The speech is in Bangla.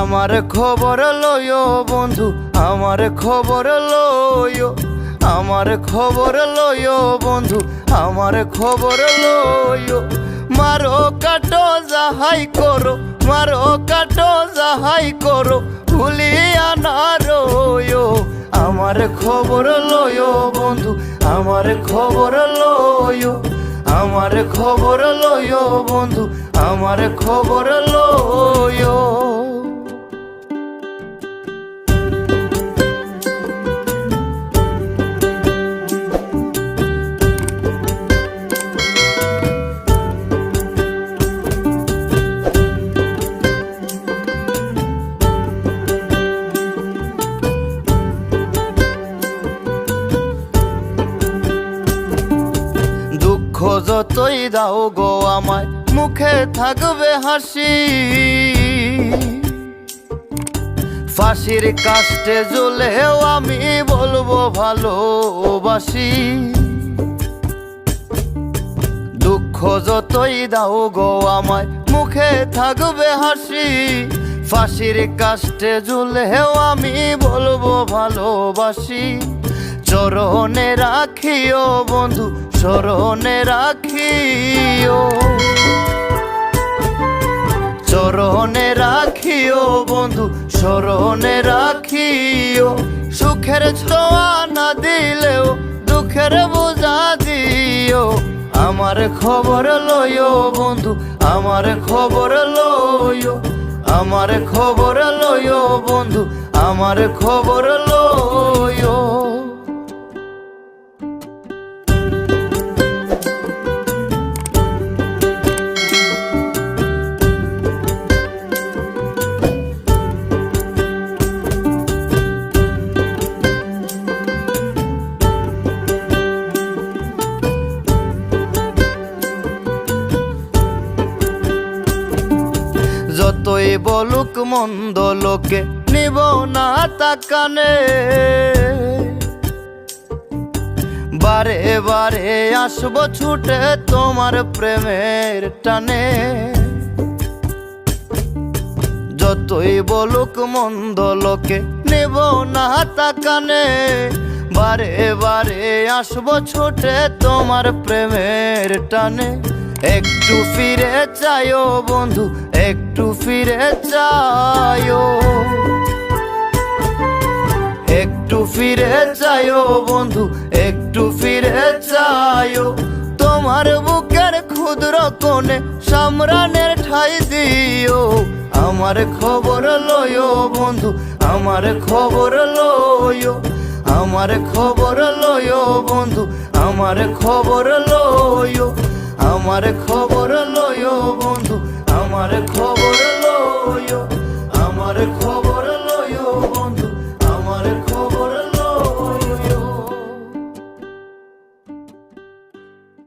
আমার খবর লইও বন্ধু, আমার খবর লইও, আমার খবর লইও বন্ধু, আমার খবর লইও। মারো কাটো যাহাই করো, মারো কাটো যাহাই করো, ভুলিয়া না রইও। আমার খবর লইও বন্ধু, আমার খবর লইও, আমার খবর লইও বন্ধু, আমার খবর লইও। দুঃখ যতই দাও গো আমায়, মুখে থাকবে হাসি। ফাঁসির কাস্টে জ্বলেও আমি বলবো ভালোবাসি। দুঃখ যতই দাও গো আমায়, মুখে থাকবে হাসি। ফাঁসির কাস্টে জ্বলেও আমি বলবো ভালোবাসি। চরণে রাখিও বন্ধু, চরণে রাখিও, চরণে রাখিও বন্ধু, চরণে রাখিও। সুখের ছোঁয়া না দিলেও দুঃখের বোঝা দিও। আমার খবর লইও বন্ধু, আমার খবর লইও, আমার খবর লইও বন্ধু, আমার খবর লইও। যতই বলুক মন্দ লোকে, নিব না তা কানে। বারে বারে আসবো ছুটে তোমার প্রেমের টানে। যতই বলুক মন্দ লোকে, নিব না তা কানে। বারে বারে আসবো ছুটে তোমার প্রেমের টানে। একটু ফিরে চাইও বন্ধু, একটু ফিরে চাইও, একটু ফিরে চাইও বন্ধু, একটু ফিরে চাইও। তোমার বুকের ক্ষুদ্র কোণে সামরানের ঠাই দিও। আমার খবর লইও বন্ধু, আমার খবর লইও, আমার খবর লইও বন্ধু, আমার খবর লইও, আমার খবর লইও বন্ধু, আমার খবর